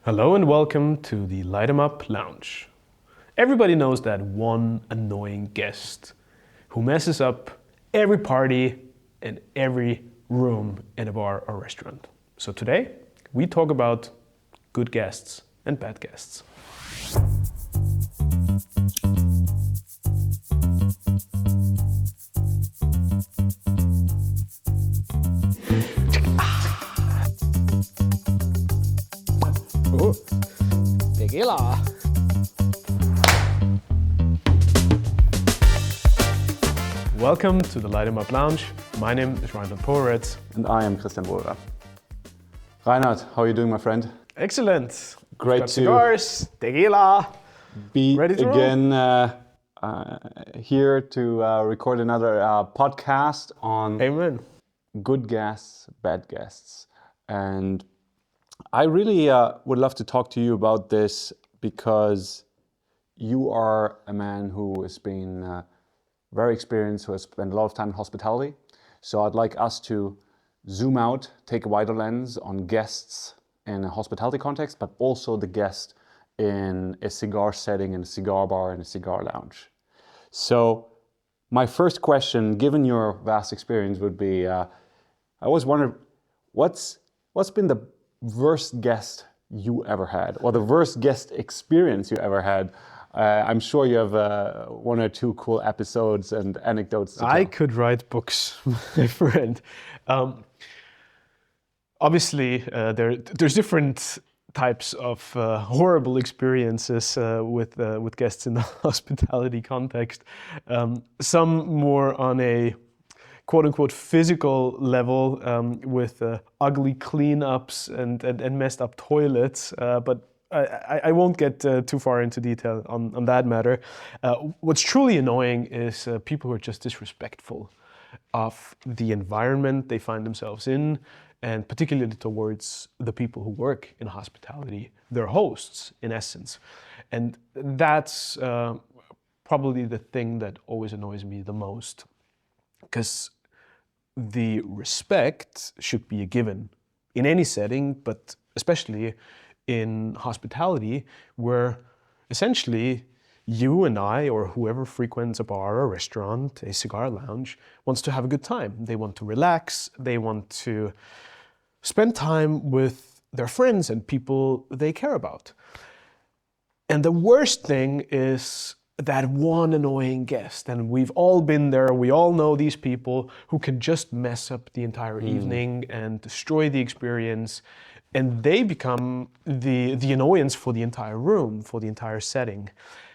Hello and welcome to the Light 'em Up Lounge. Everybody knows that one annoying guest who messes up every party and every room in a bar or restaurant. So today we talk about good guests and bad guests. Oh, tequila. Welcome to the Light 'em Up Lounge. My name is Reinhard and Pohorec. And I am Christian Wohlrab. Reinhard, how are you doing, my friend? Excellent. Great Got to cigars, tequila. be Ready to again here to record another podcast on Amen. good guests, bad guests. And I really would love to talk to you about this because you are a man who has been very experienced, who has spent a lot of time in hospitality. So I'd like us to zoom out, take a wider lens on guests in a hospitality context, but also the guest in a cigar setting, in a cigar bar, in a cigar lounge. So my first question, given your vast experience, would be, I always wondered, what's been the worst guest you ever had, or the worst guest experience you ever had? I'm sure you have one or two cool episodes and anecdotes to tell. I could write books, my friend. Obviously, there's different types of horrible experiences with guests in the hospitality context. Some more on a quote-unquote physical level with ugly cleanups and messed up toilets, but I won't get too far into detail on that matter. What's truly annoying is people who are just disrespectful of the environment they find themselves in, and particularly towards the people who work in hospitality, their hosts in essence. And that's probably the thing that always annoys me the most, because the respect should be a given in any setting, but especially in hospitality, where essentially you and I, or whoever frequents a bar or a restaurant, a cigar lounge, wants to have a good time. They want to relax, they want to spend time with their friends and people they care about. And the worst thing is that one annoying guest, and we've all been there, we all know these people who can just mess up the entire evening and destroy the experience, and they become the annoyance for the entire room, for the entire setting.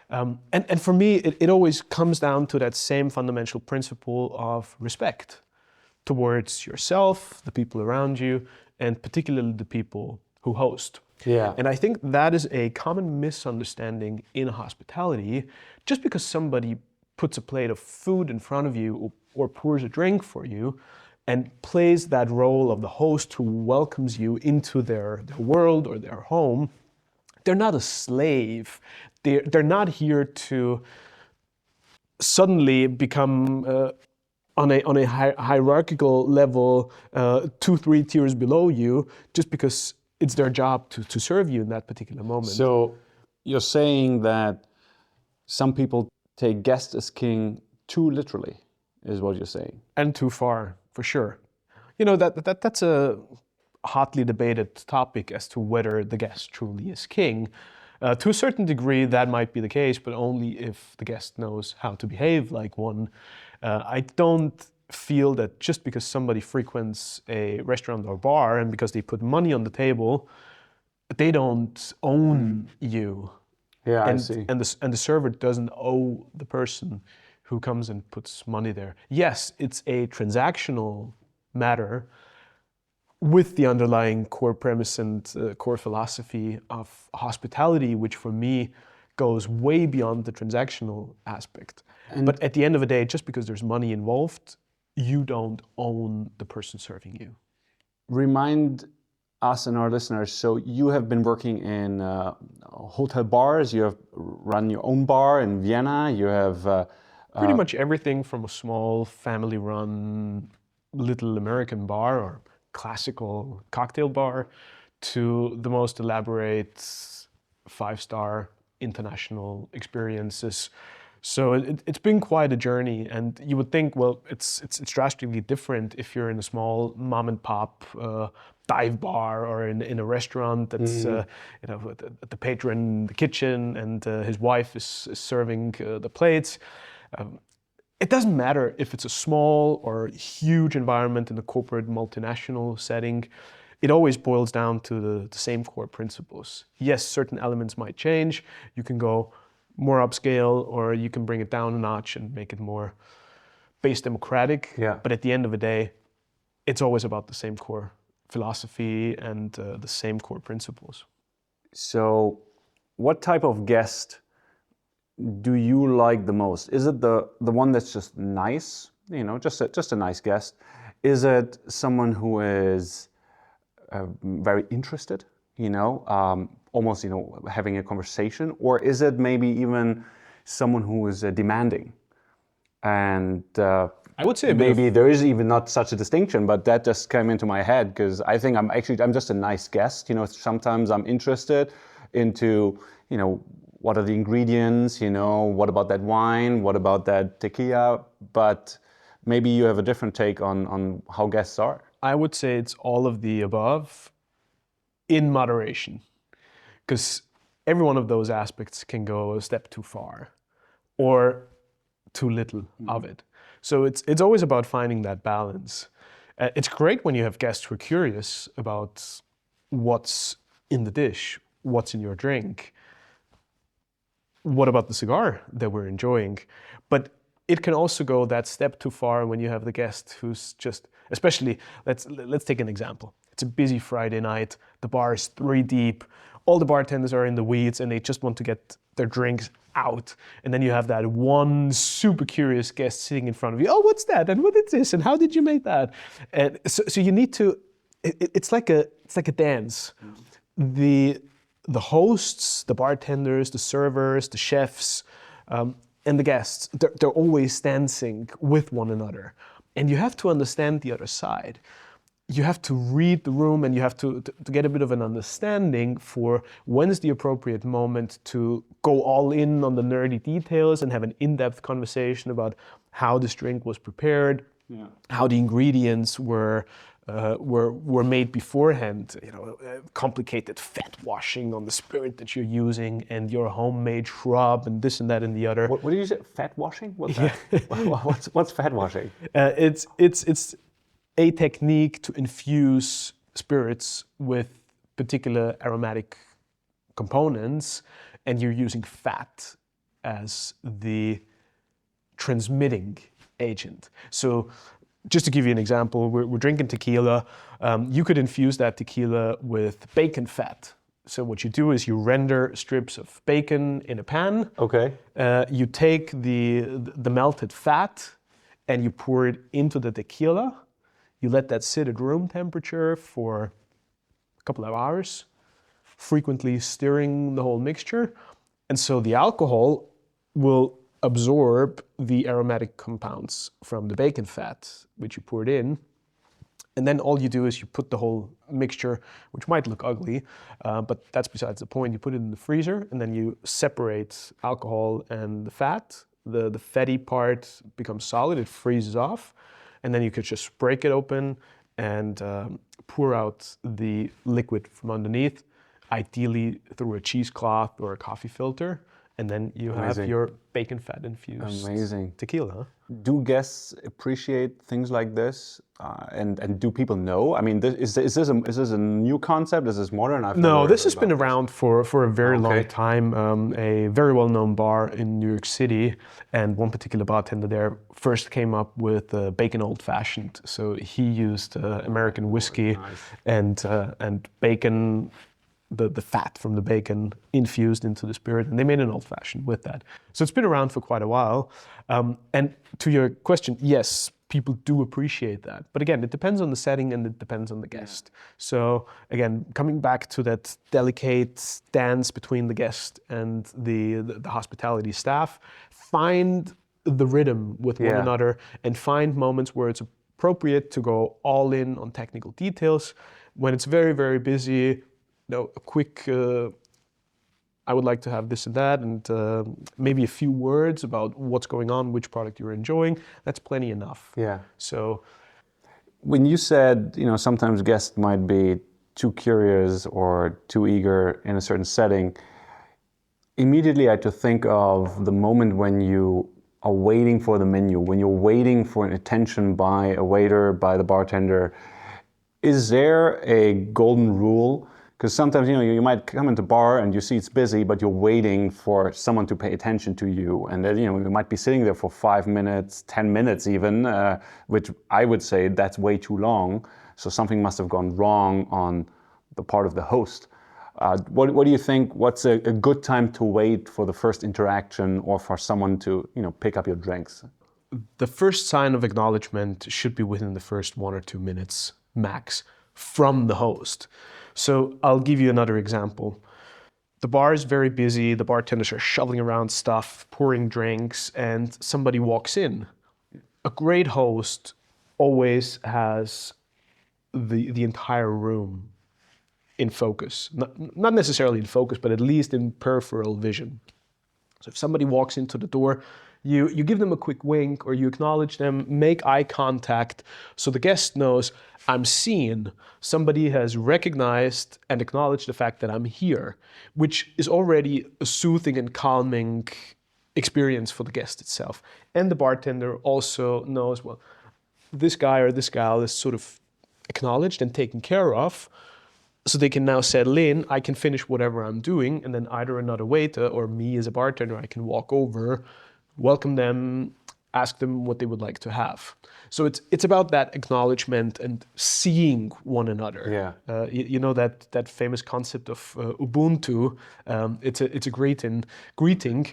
And for me, it always comes down to that same fundamental principle of respect towards yourself, the people around you, and particularly the people who host. Yeah. And I think that is a common misunderstanding in hospitality. Just because somebody puts a plate of food in front of you or pours a drink for you and plays that role of the host who welcomes you into their world or their home, they're not a slave. They're not here to suddenly become on a hierarchical level 2-3 tiers below you just because it's their job to serve you in that particular moment. So you're saying that some people take guest as king too literally, is what you're saying. And too far, for sure. You know, that's a hotly debated topic as to whether the guest truly is king. To a certain degree, that might be the case, but only if the guest knows how to behave like one. I don't feel that just because somebody frequents a restaurant or bar and because they put money on the table, they don't own you. Yeah, And, I see. and the server doesn't owe the person who comes and puts money there. Yes, it's a transactional matter with the underlying core premise and core philosophy of hospitality, which for me goes way beyond the transactional aspect. But at the end of the day, just because there's money involved, you don't own the person serving you. Remind us and our listeners, so you have been working in hotel bars, you have run your own bar in Vienna, you have... Pretty much everything from a small family-run little American bar or classical cocktail bar to the most elaborate 5-star international experiences. So it's been quite a journey, and you would think, well, it's drastically different if you're in a small mom and pop dive bar or in a restaurant that's the patron in the kitchen and his wife is serving the plates. It doesn't matter if it's a small or huge environment in a corporate multinational setting. It always boils down to the same core principles. Yes, certain elements might change. You can go more upscale, or you can bring it down a notch and make it more base democratic. Yeah. But at the end of the day, it's always about the same core philosophy and the same core principles. So, what type of guest do you like the most? Is it the one that's just nice, just a nice guest? Is it someone who is very interested, almost, having a conversation? Or is it maybe even someone who is demanding? And I would say maybe there is even not such a distinction, but that just came into my head because I think I'm just a nice guest. Sometimes I'm interested into, what are the ingredients, what about that wine, what about that tequila? But maybe you have a different take on how guests are. I would say it's all of the above in moderation, because every one of those aspects can go a step too far or too little of it. So it's always about finding that balance. It's great when you have guests who are curious about what's in the dish, what's in your drink, what about the cigar that we're enjoying. But it can also go that step too far when you have the guest who's just, especially, let's take an example. It's a busy Friday night, the bar is 3 deep, all the bartenders are in the weeds and they just want to get their drinks out. And then you have that one super curious guest sitting in front of you. Oh, what's that? And what is this? And how did you make that? And so you need to, it's like a dance. The hosts, the bartenders, the servers, the chefs, and the guests, they're always dancing with one another. And you have to understand the other side. You have to read the room and you have to get a bit of an understanding for when is the appropriate moment to go all in on the nerdy details and have an in-depth conversation about how this drink was prepared, how the ingredients were made beforehand, complicated fat washing on the spirit that you're using and your homemade shrub and this and that and the other. What did you say? Fat washing? What's that? What's fat washing? It's a technique to infuse spirits with particular aromatic components, and you're using fat as the transmitting agent. So just to give you an example, we're drinking tequila. You could infuse that tequila with bacon fat. So what you do is you render strips of bacon in a pan. Okay. You take the melted fat and you pour it into the tequila. You let that sit at room temperature for a couple of hours, frequently stirring the whole mixture. And so the alcohol will absorb the aromatic compounds from the bacon fat, which you poured in. And then all you do is you put the whole mixture, which might look ugly, but that's besides the point. You put it in the freezer and then you separate alcohol and the fat. The fatty part becomes solid, it freezes off. And then you could just break it open and pour out the liquid from underneath, ideally through a cheesecloth or a coffee filter. And then you have your bacon fat infused tequila. Huh? Do guests appreciate things like this? And do people know? I mean, is this a new concept? Is this modern? No, this has been around for a very long time. A very well-known bar in New York City, and one particular bartender there first came up with bacon old-fashioned. So he used American whiskey and bacon. The fat from the bacon infused into the spirit, and they made an old-fashioned with that. So it's been around for quite a while. And to your question, yes, people do appreciate that. But again, it depends on the setting and it depends on the guest. So again, coming back to that delicate dance between the guest and the hospitality staff, find the rhythm with one another and find moments where it's appropriate to go all in on technical details. When it's very, very busy, a quick, I would like to have this and that, and maybe a few words about what's going on, which product you're enjoying, that's plenty enough. Yeah. So when you said, sometimes guests might be too curious or too eager in a certain setting, immediately I had to think of the moment when you are waiting for the menu, when you're waiting for an attention by a waiter, by the bartender. Is there a golden rule? Because sometimes, you might come into a bar and you see it's busy, but you're waiting for someone to pay attention to you. And then, you might be sitting there for 5 minutes, 10 minutes even, which I would say that's way too long. So something must have gone wrong on the part of the host. What do you think? What's a good time to wait for the first interaction or for someone to, pick up your drinks? The first sign of acknowledgement should be within the first 1 or 2 minutes max from the host. So I'll give you another example. The bar is very busy, the bartenders are shoveling around stuff, pouring drinks, and somebody walks in. A great host always has the entire room in focus. Not necessarily in focus, but at least in peripheral vision. So if somebody walks into the door, you give them a quick wink or you acknowledge them, make eye contact so the guest knows I'm seen. Somebody has recognized and acknowledged the fact that I'm here, which is already a soothing and calming experience for the guest itself. And the bartender also knows, well, this guy or this gal is sort of acknowledged and taken care of, so they can now settle in. I can finish whatever I'm doing, and then either another waiter or me as a bartender, I can walk over, welcome them, ask them what they would like to have. So it's about that acknowledgement and seeing one another. Yeah. You know that famous concept of Ubuntu. It's a greeting.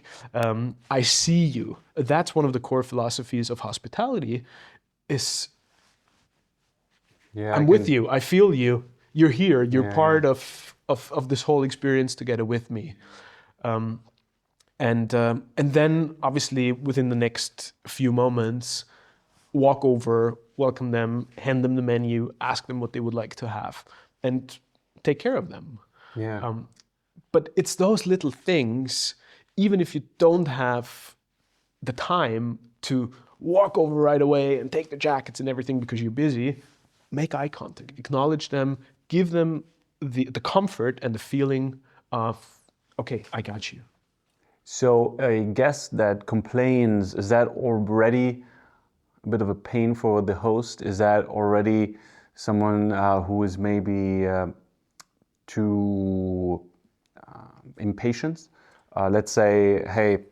I see you. That's one of the core philosophies of hospitality. Is I'm with you. I feel you. You're here. You're part of this whole experience together with me. And then obviously within the next few moments, walk over, welcome them, hand them the menu, ask them what they would like to have, and take care of them. Yeah. But it's those little things, even if you don't have the time to walk over right away and take the jackets and everything because you're busy, make eye contact, acknowledge them, give them the comfort and the feeling of, okay, I got you. So a guest that complains, is that already a bit of a pain for the host? Is that already someone who is maybe too impatient? Let's say, hey,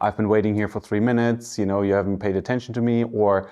I've been waiting here for 3 minutes, you haven't paid attention to me, or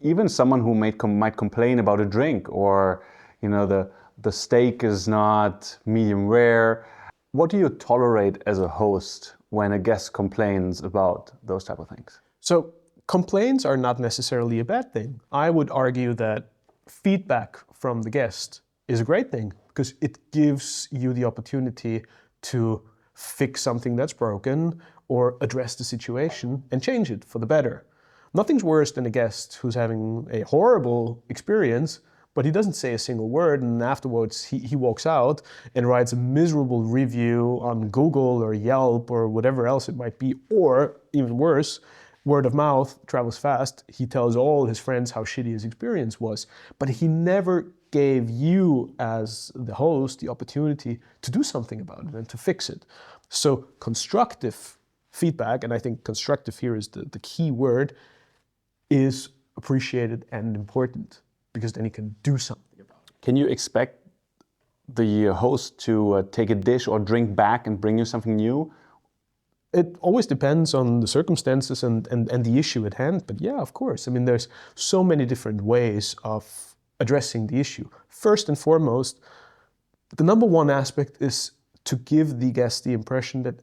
even someone who might complain about a drink, or the steak is not medium rare. What do you tolerate as a host when a guest complains about those type of things? So complaints are not necessarily a bad thing. I would argue that feedback from the guest is a great thing because it gives you the opportunity to fix something that's broken or address the situation and change it for the better. Nothing's worse than a guest who's having a horrible experience, but he doesn't say a single word, and afterwards he walks out and writes a miserable review on Google or Yelp or whatever else it might be, or even worse, word of mouth travels fast. He tells all his friends how shitty his experience was, but he never gave you as the host the opportunity to do something about it and to fix it. So constructive feedback, and I think constructive here is the key word, is appreciated and important, because then he can do something about it. Can you expect the host to take a dish or drink back and bring you something new? It always depends on the circumstances and the issue at hand, but yeah, of course. I mean, there's so many different ways of addressing the issue. First and foremost, the number one aspect is to give the guest the impression that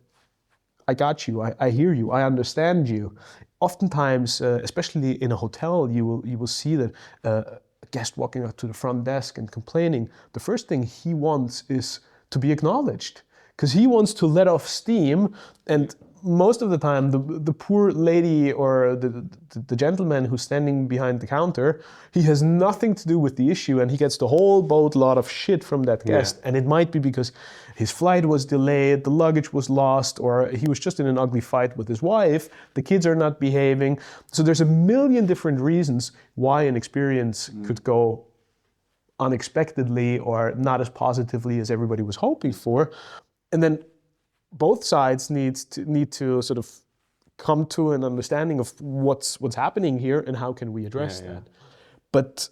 I got you, I hear you, I understand you. Oftentimes, especially in a hotel, you will see that a guest walking up to the front desk and complaining, the first thing he wants is to be acknowledged, because he wants to let off steam and most of the time, the poor lady or the gentleman who's standing behind the counter, he has nothing to do with the issue, and he gets the whole boatload of shit from that guest. And it might be because his flight was delayed, the luggage was lost, or he was just in an ugly fight with his wife, the kids are not behaving. So there's a million different reasons why an experience could go unexpectedly or not as positively as everybody was hoping for. And then both sides need to sort of come to an understanding of what's happening here and how can we address that. But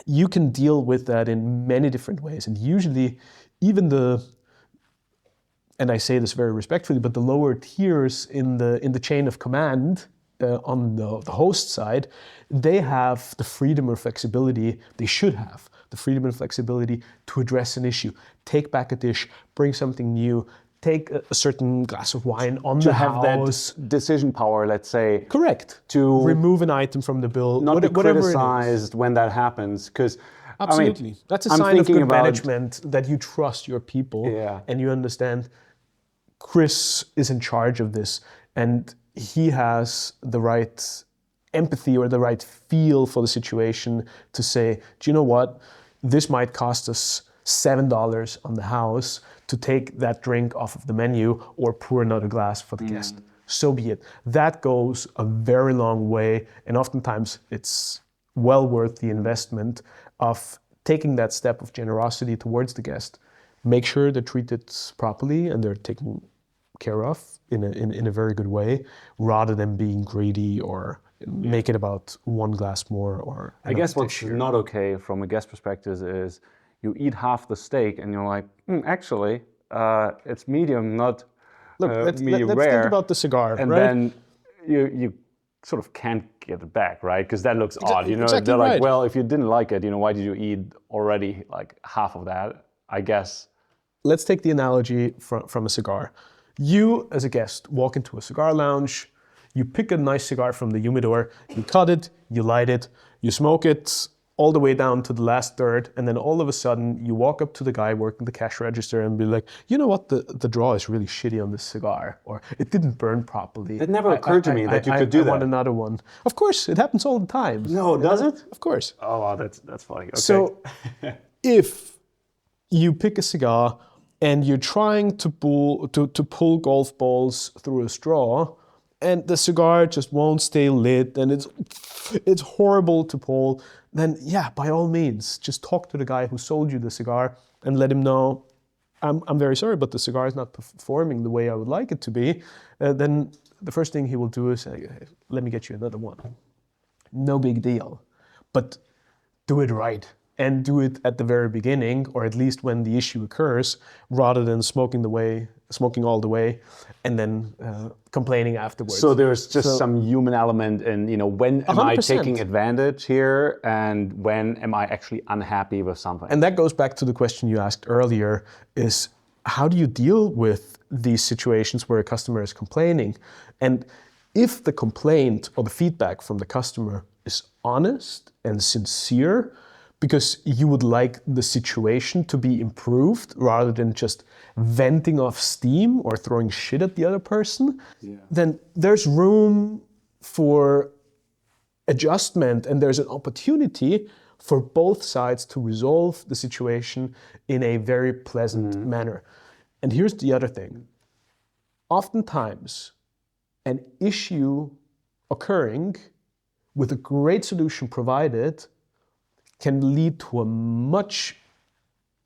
you can deal with that in many different ways, and usually even and I say this very respectfully, but the lower tiers in the chain of command on the host side, they have the freedom or flexibility, they should have the freedom and flexibility to address an issue, take back a dish, bring something new, take a certain glass of wine on the house. To have that decision power, let's say. Correct. To remove an item from the bill. Not be criticized when that happens, because absolutely. I mean, that's a sign of good management, that you trust your people and you understand Chris is in charge of this and he has the right empathy or the right feel for the situation to say, do you know what? This might cost us $7 on the house to take that drink off of the menu or pour another glass for the guest. So be it. That goes a very long way, and oftentimes it's well worth the investment of taking that step of generosity towards the guest. Make sure they're treated properly and they're taken care of in a very good way, rather than being greedy or make it about one glass more. Or I guess what's not okay from a guest perspective is you eat half the steak and you're like, actually, it's medium, not medium rare. Let's think about the cigar, and right? then you sort of can't get it back, right? Because that looks odd. You know, exactly they're right. like, well, if you didn't like it, why did you eat already like half of that? I guess. Let's take the analogy from a cigar. You, as a guest, walk into a cigar lounge, you pick a nice cigar from the humidor, you cut it, you light it, you smoke it all the way down to the last third, and then all of a sudden you walk up to the guy working the cash register and be like, you know what, the draw is really shitty on this cigar, or it didn't burn properly. It never occurred to me that you could do that. I want another one. Of course, it happens all the time. No, does it? Of course. Oh, wow, that's funny. Okay. So if you pick a cigar and you're trying to pull golf balls through a straw, and the cigar just won't stay lit, and it's horrible to pull, then yeah, by all means, just talk to the guy who sold you the cigar and let him know, I'm very sorry, but the cigar is not performing the way I would like it to be. Then the first thing he will do is say, let me get you another one. No big deal. But do it right. And do it at the very beginning, or at least when the issue occurs, rather than smoking all the way, and then complaining afterwards. So there's just some human element in, when am 100%. I taking advantage here, and when am I actually unhappy with something? And that goes back to the question you asked earlier: is how do you deal with these situations where a customer is complaining? And if the complaint or the feedback from the customer is honest and sincere, because you would like the situation to be improved rather than just venting off steam or throwing shit at the other person, then there's room for adjustment and there's an opportunity for both sides to resolve the situation in a very pleasant manner. And here's the other thing. Oftentimes, an issue occurring with a great solution provided can lead to a much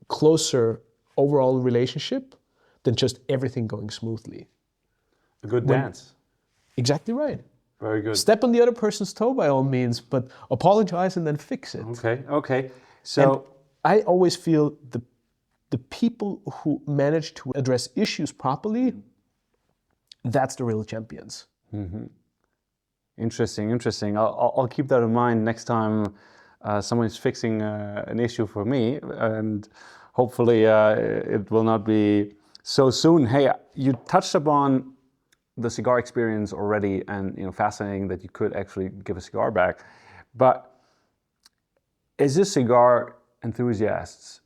closer overall relationship than just everything going smoothly. A good dance. Exactly right. Very good. Step on the other person's toe by all means, but apologize and then fix it. Okay. So and I always feel the people who manage to address issues properly, that's the real champions. Mm-hmm. Interesting. I'll keep that in mind next time someone is fixing an issue for me, and hopefully it will not be so soon. Hey, you touched upon the cigar experience already, and fascinating that you could actually give a cigar back. But as a cigar enthusiasts,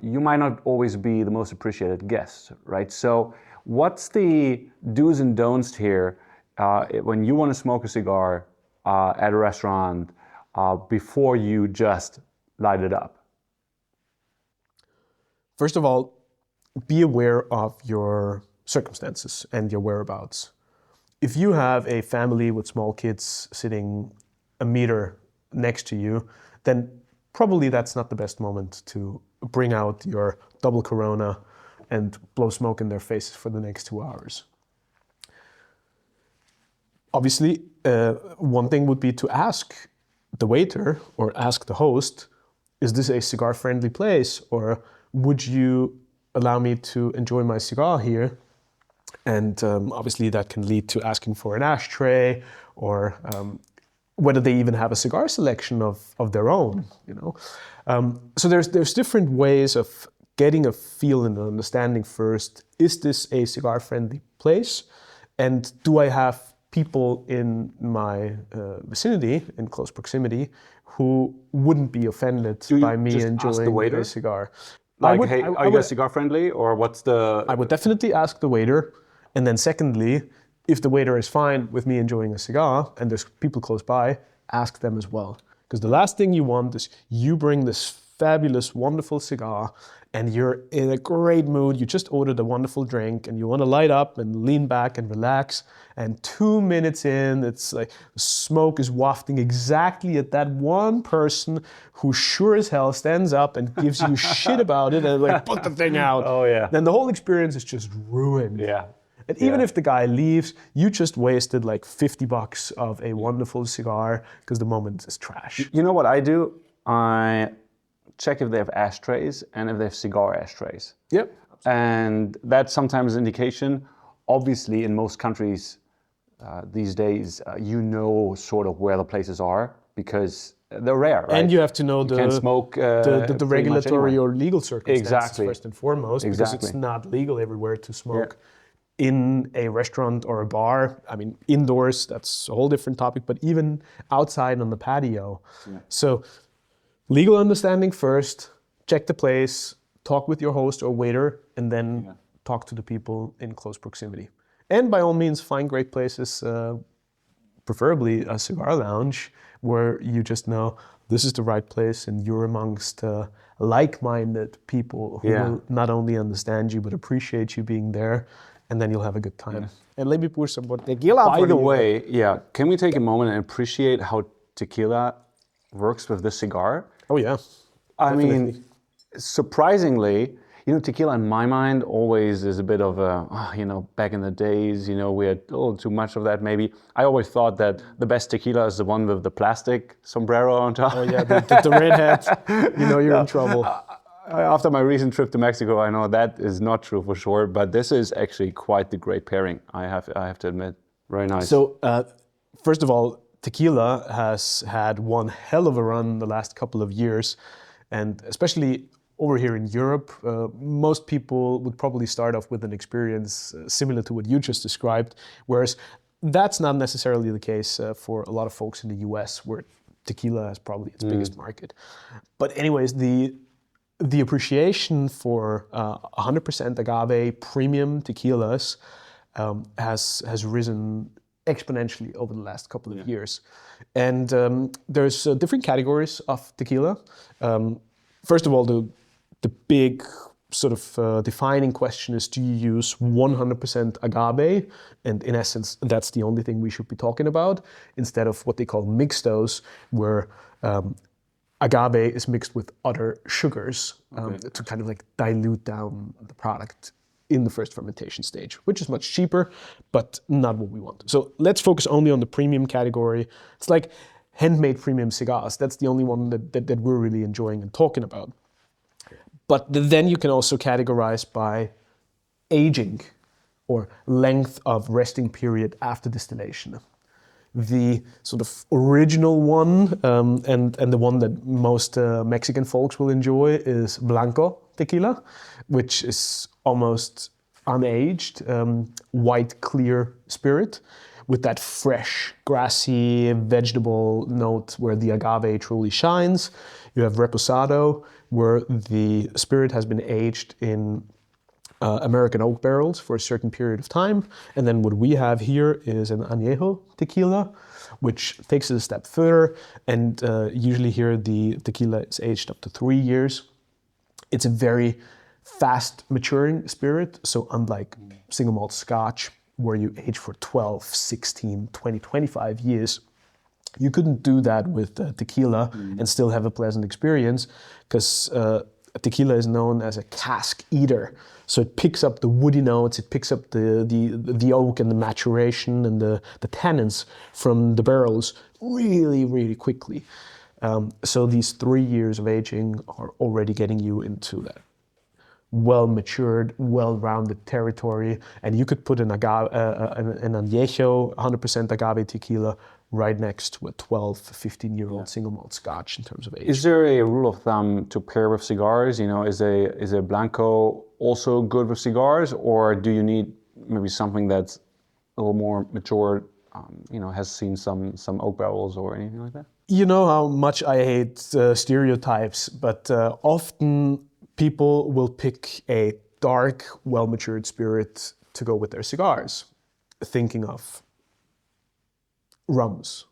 you might not always be the most appreciated guest, right? So What's the do's and don'ts here when you want to smoke a cigar at a restaurant before you just light it up? First of all, be aware of your circumstances and your whereabouts. If you have a family with small kids sitting a meter next to you, then probably that's not the best moment to bring out your double Corona and blow smoke in their faces for the next 2 hours. Obviously, one thing would be to ask the waiter or ask the host, is this a cigar-friendly place, or would you allow me to enjoy my cigar here? And obviously that can lead to asking for an ashtray, or whether they even have a cigar selection of their own, you know. So there's different ways of getting a feel and an understanding first. Is this a cigar-friendly place? And do I have people in my vicinity, in close proximity, who wouldn't be offended by me just enjoying ask the waiter? a cigar? Like, hey, are you guys cigar friendly, or what's the... I would definitely ask the waiter. And then secondly, if the waiter is fine with me enjoying a cigar and there's people close by, ask them as well. Because the last thing you want is you bring this fabulous, wonderful cigar and you're in a great mood, you just ordered a wonderful drink and you want to light up and lean back and relax, and 2 minutes in, it's like smoke is wafting exactly at that one person who sure as hell stands up and gives you shit about it and like, put the thing out. Oh yeah. Then the whole experience is just ruined. Yeah. And even if the guy leaves, you just wasted like $50 of a wonderful cigar because the moment is trash. You know what I do? I check if they have ashtrays and if they have cigar ashtrays. Yep. And that's sometimes an indication. Obviously, in most countries these days, you know sort of where the places are because they're rare, right? And you have to know you can't smoke the regulatory or legal circumstances Exactly. first and foremost, because it's not legal everywhere to smoke. Yeah. In a restaurant or a bar. I mean, indoors, that's a whole different topic, but even outside on the patio. Yeah. So legal understanding first, check the place, talk with your host or waiter, and then talk to the people in close proximity. And by all means, find great places, preferably a cigar lounge, where you just know this is the right place and you're amongst like-minded people who will not only understand you, but appreciate you being there. And then you'll have a good time. And let me pour some more tequila. By the way, can we take a moment and appreciate how tequila works with the cigar? Oh yeah. I mean, surprisingly, you know, tequila in my mind always is a bit of a, you know, back in the days, you know, we had a little too much of that maybe. I always thought that the best tequila is the one with the plastic sombrero on top. Oh yeah, the red hat, you know, you're in trouble. After my recent trip to Mexico, I know that is not true for sure, but this is actually quite the great pairing, I have to admit. Very nice. So, first of all, tequila has had one hell of a run the last couple of years, and especially over here in Europe, most people would probably start off with an experience similar to what you just described, whereas that's not necessarily the case for a lot of folks in the US, where tequila is probably its biggest market. But anyways, the appreciation for 100% agave premium tequilas has risen exponentially over the last couple of years. And there's different categories of tequila. First of all, the big sort of defining question is, do you use 100% agave? And in essence, that's the only thing we should be talking about, instead of what they call mixtos, where agave is mixed with other sugars to kind of like dilute down the product in the first fermentation stage, which is much cheaper, but not what we want. So let's focus only on the premium category. It's like handmade premium cigars. That's the only one that we're really enjoying and talking about. But then you can also categorize by aging or length of resting period after distillation. The sort of original one and the one that most Mexican folks will enjoy is Blanco tequila, which is almost unaged, white clear spirit with that fresh, grassy, vegetable note where the agave truly shines. You have Reposado, where the spirit has been aged in American oak barrels for a certain period of time. And then what we have here is an añejo tequila, which takes it a step further. And usually here the tequila is aged up to 3 years. It's a very fast maturing spirit. So unlike single malt scotch, where you age for 12, 16, 20, 25 years, you couldn't do that with tequila and still have a pleasant experience, because tequila is known as a cask eater. So it picks up the woody notes, it picks up the oak and the maturation and the tannins from the barrels really, really quickly. So these 3 years of aging are already getting you into that well-matured, well-rounded territory. And you could put an añejo, 100% agave tequila, right next to a 12, 15-year-old single malt scotch in terms of age. Is there a rule of thumb to pair with cigars? You know, is a Blanco also good with cigars, or do you need maybe something that's a little more mature, has seen some oak barrels or anything like that? You know how much I hate stereotypes, but often people will pick a dark, well-matured spirit to go with their cigars, thinking of rums,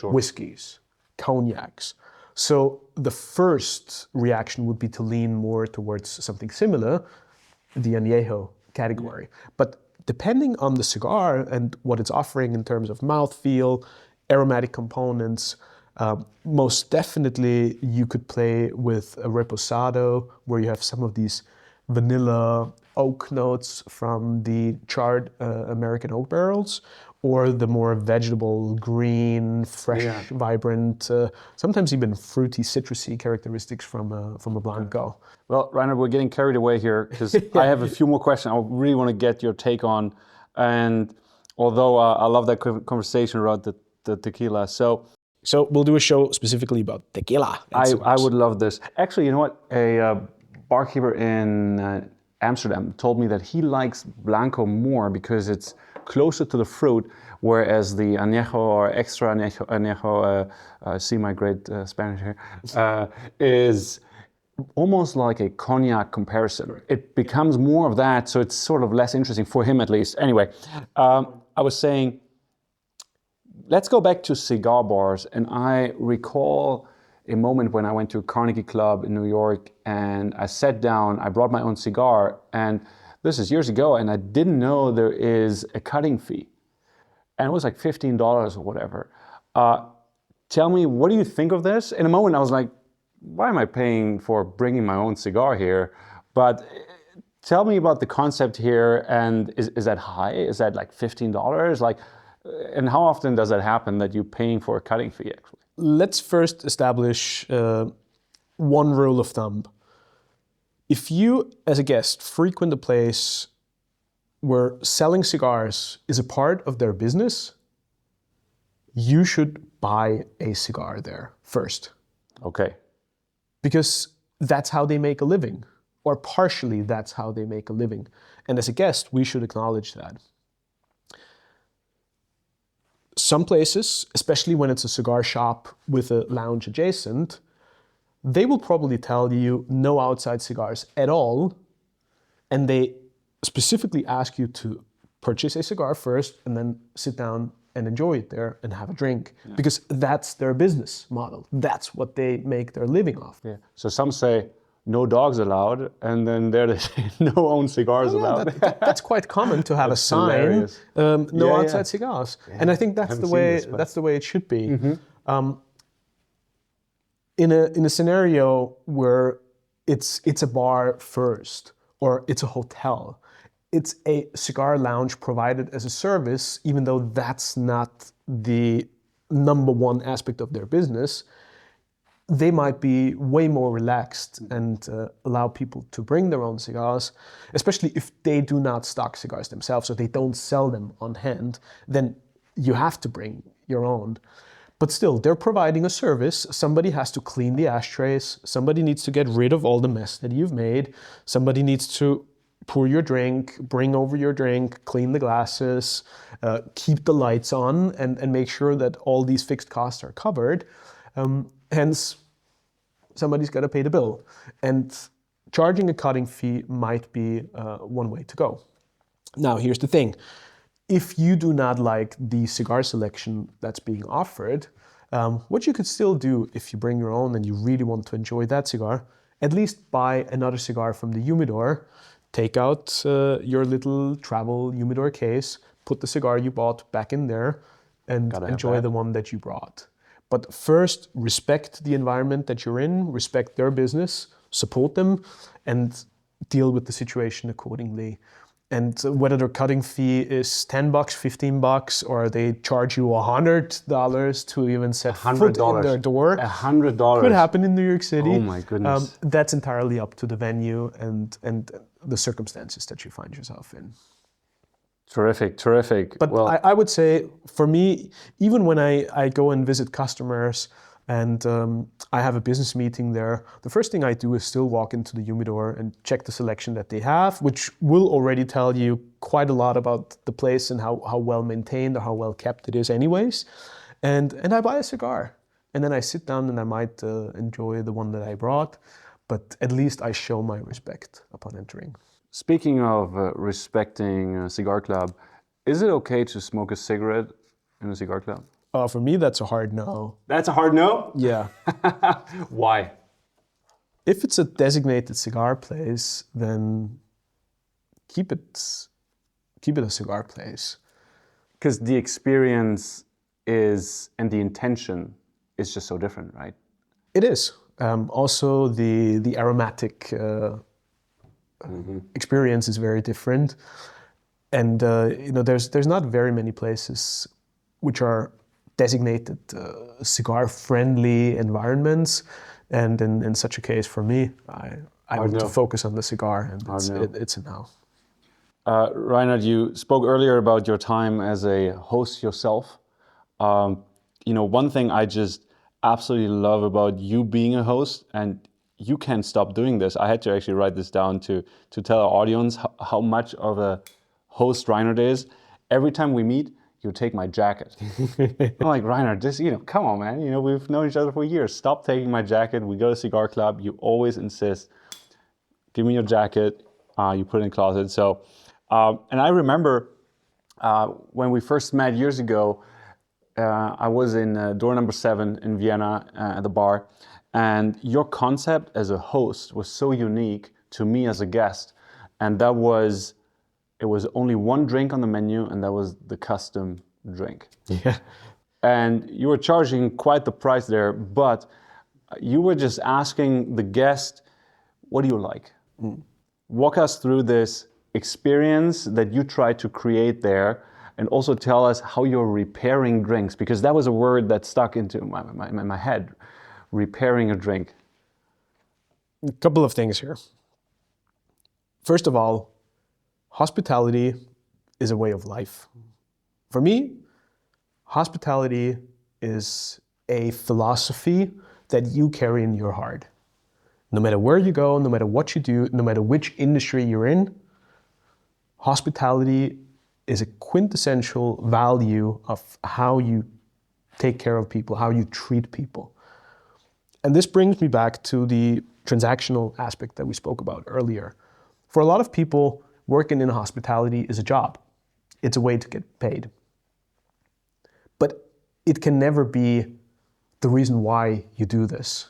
whiskeys, cognacs. So the first reaction would be to lean more towards something similar, the añejo category. But depending on the cigar and what it's offering in terms of mouthfeel, aromatic components, most definitely you could play with a reposado, where you have some of these vanilla oak notes from the charred American oak barrels, or the more vegetable, green, fresh, vibrant, sometimes even fruity, citrusy characteristics from a Blanco. Well, Reinhard, we're getting carried away here, because I have a few more questions I really want to get your take on. And although I love that conversation about the tequila, So we'll do a show specifically about tequila. I would love this. Actually, you know what? A barkeeper in Amsterdam told me that he likes Blanco more because it's closer to the fruit, whereas the añejo or extra añejo, see my great Spanish here, is almost like a cognac comparison. It becomes more of that, so it's sort of less interesting for him at least. Anyway, I was saying, let's go back to cigar bars. And I recall a moment when I went to a Carnegie Club in New York, and I sat down, I brought my own cigar, and this is years ago, and I didn't know there is a cutting fee. And it was like $15 or whatever. Tell me, what do you think of this? In a moment I was like, why am I paying for bringing my own cigar here? But tell me about the concept here, and is that high? Is that like $15? And how often does that happen, that you're paying for a cutting fee actually? Let's first establish one rule of thumb. If you, as a guest, frequent a place where selling cigars is a part of their business, you should buy a cigar there first. Okay. Because that's how they make a living, or partially that's how they make a living. And as a guest, we should acknowledge that. Some places, especially when it's a cigar shop with a lounge adjacent, they will probably tell you no outside cigars at all, and they specifically ask you to purchase a cigar first and then sit down and enjoy it there and have a drink, because that's their business model. That's what they make their living off. Yeah. So some say no dogs allowed, and then there they say no own cigars allowed. That's quite common to have a sign, no outside cigars. Yeah. And I think that's the way it should be. Mm-hmm. In a scenario where it's a bar first, or it's a hotel, it's a cigar lounge provided as a service, even though that's not the number one aspect of their business, they might be way more relaxed and allow people to bring their own cigars, especially if they do not stock cigars themselves, or they don't sell them on hand. Then you have to bring your own. But still, they're providing a service. Somebody has to clean the ashtrays. Somebody needs to get rid of all the mess that you've made. Somebody needs to pour your drink, bring over your drink, clean the glasses, keep the lights on, and make sure that all these fixed costs are covered. Hence, somebody's got to pay the bill. And charging a cutting fee might be one way to go. Now, here's the thing. If you do not like the cigar selection that's being offered, what you could still do if you bring your own and you really want to enjoy that cigar, at least buy another cigar from the humidor, take out your little travel humidor case, put the cigar you bought back in there, and enjoy the one that you brought. But first, respect the environment that you're in, respect their business, support them, and deal with the situation accordingly. And whether their cutting fee is $10, $15, or they charge you $100 to even set foot in their door, $100 could happen in New York City. Oh my goodness! That's entirely up to the venue and the circumstances that you find yourself in. Terrific, terrific. But well, I would say, for me, even when I go and visit customers and I have a business meeting there, the first thing I do is still walk into the humidor and check the selection that they have, which will already tell you quite a lot about the place and how well maintained or how well kept it is anyways. And I buy a cigar. And then I sit down and I might enjoy the one that I brought, but at least I show my respect upon entering. Speaking of respecting a cigar club, is it okay to smoke a cigarette in a cigar club? For me, that's a hard no. That's a hard no? Yeah. Why? If it's a designated cigar place, then keep it a cigar place. Because the experience is, and the intention is just so different, right? It is. Also, the aromatic experience is very different. And there's not very many places which are designated cigar-friendly environments, and in such a case, for me, I want to focus on the cigar, and it's a no. Reinhard, you spoke earlier about your time as a host yourself. One thing I just absolutely love about you being a host, and you can't stop doing this. I had to actually write this down to tell our audience how much of a host Reinhard is. Every time we meet, you take my jacket. I'm like, Reinhard, come on, man. We've known each other for years. Stop taking my jacket. We go to Cigar Club. You always insist, give me your jacket. You put it in the closet. So, and I remember when we first met years ago, I was in door number 7 in Vienna at the bar. And your concept as a host was so unique to me as a guest. And it was only one drink on the menu, and that was the custom drink. Yeah. And you were charging quite the price there, but you were just asking the guest, what do you like? Walk us through this experience that you tried to create there, and also tell us how you're repairing drinks, because that was a word that stuck into my head, repairing a drink. A couple of things here. First of all, hospitality is a way of life. For me, hospitality is a philosophy that you carry in your heart. No matter where you go, no matter what you do, no matter which industry you're in, hospitality is a quintessential value of how you take care of people, how you treat people. And this brings me back to the transactional aspect that we spoke about earlier. For a lot of people, working in hospitality is a job. It's a way to get paid. But it can never be the reason why you do this.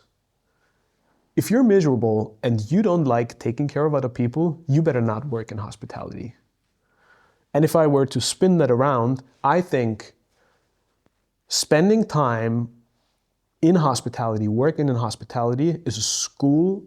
If you're miserable and you don't like taking care of other people, you better not work in hospitality. And if I were to spin that around, I think spending time in hospitality, working in hospitality, is a school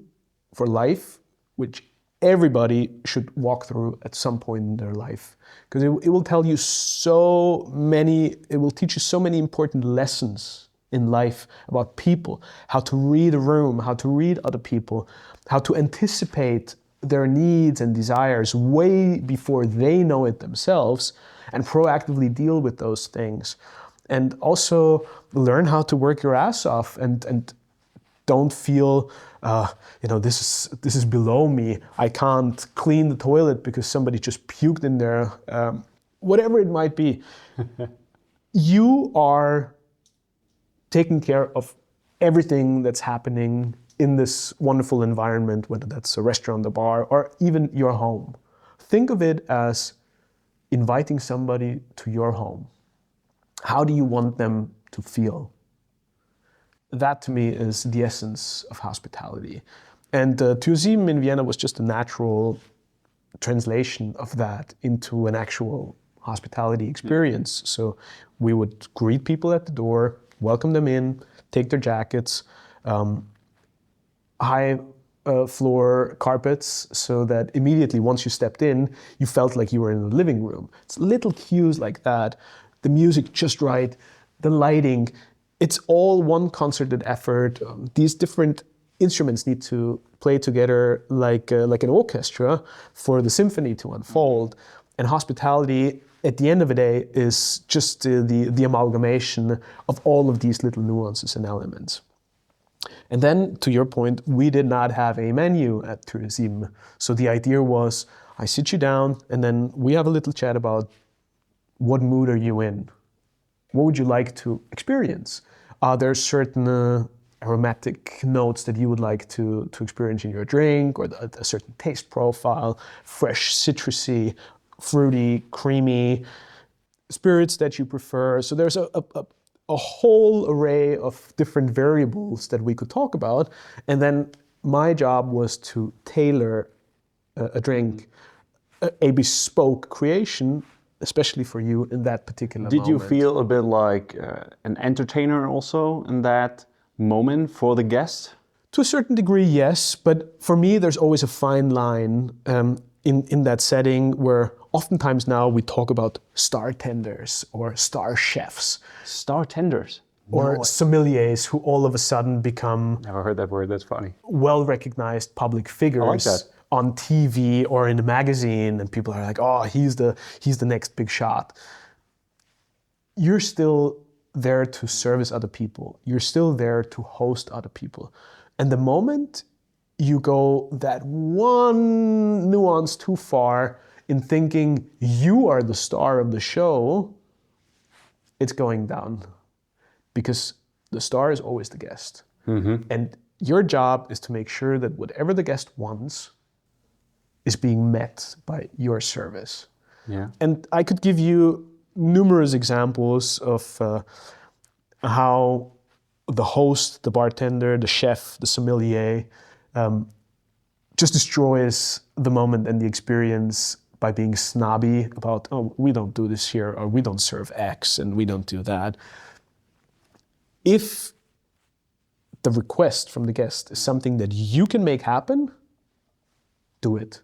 for life, which everybody should walk through at some point in their life. Because it will tell you it will teach you so many important lessons in life about people, how to read a room, how to read other people, how to anticipate their needs and desires way before they know it themselves, and proactively deal with those things. And also learn how to work your ass off and don't feel, this is below me. I can't clean the toilet because somebody just puked in there. Whatever it might be. You are taking care of everything that's happening in this wonderful environment, whether that's a restaurant, a bar, or even your home. Think of it as inviting somebody to your home. How do you want them to feel? That to me is the essence of hospitality. And Turzim in Vienna was just a natural translation of that into an actual hospitality experience. So we would greet people at the door, welcome them in, take their jackets, high floor carpets, so that immediately once you stepped in, you felt like you were in the living room. It's little cues like that, the music just right, the lighting. It's all one concerted effort. These different instruments need to play together like an orchestra for the symphony to unfold. And hospitality, at the end of the day, is just the amalgamation of all of these little nuances and elements. And then, to your point, we did not have a menu at Turzim. So the idea was, I sit you down, and then we have a little chat about what mood are you in? What would you like to experience? Are there certain aromatic notes that you would like to experience in your drink, or a certain taste profile, fresh, citrusy, fruity, creamy, spirits that you prefer? So there's a whole array of different variables that we could talk about. And then my job was to tailor a drink, a bespoke creation, especially for you in that particular moment. Did you feel a bit like an entertainer also in that moment for the guest? To a certain degree, yes. But for me, there's always a fine line in that setting where oftentimes now we talk about star tenders or star chefs. Star tenders? Or sommeliers who all of a sudden become... Never heard that word, that's funny. ...well-recognized public figures. I like that. On TV or in a magazine, and people are like, oh, he's the next big shot. You're still there to service other people. You're still there to host other people. And the moment you go that one nuance too far in thinking you are the star of the show, it's going down. Because the star is always the guest. Mm-hmm. And your job is to make sure that whatever the guest wants is being met by your service. Yeah. And I could give you numerous examples of how the host, the bartender, the chef, the sommelier just destroys the moment and the experience by being snobby about, oh, we don't do this here, or we don't serve X, and we don't do that. If the request from the guest is something that you can make happen, do it.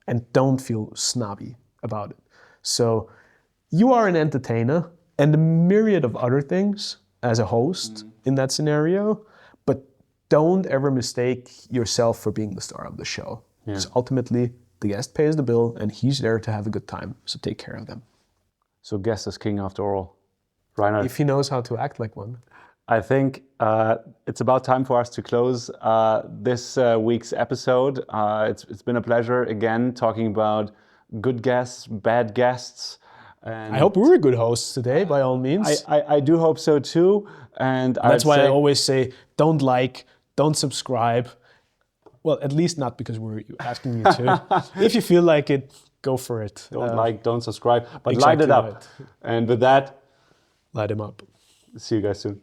And don't feel snobby about it. So you are an entertainer and a myriad of other things as a host in that scenario, but don't ever mistake yourself for being the star of the show. Yeah. Because ultimately, the guest pays the bill and he's there to have a good time. So take care of them. So guest is king after all. Reinhard. If he knows how to act like one. I think it's about time for us to close this week's episode. It's been a pleasure again talking about good guests, bad guests. And I hope we were good hosts today, by all means. I do hope so too. And that's why I always say, don't like, don't subscribe. Well, at least not because we're asking you to. If you feel like it, go for it. Don't like, don't subscribe, but exactly light it up. Right. And with that, light him up. See you guys soon.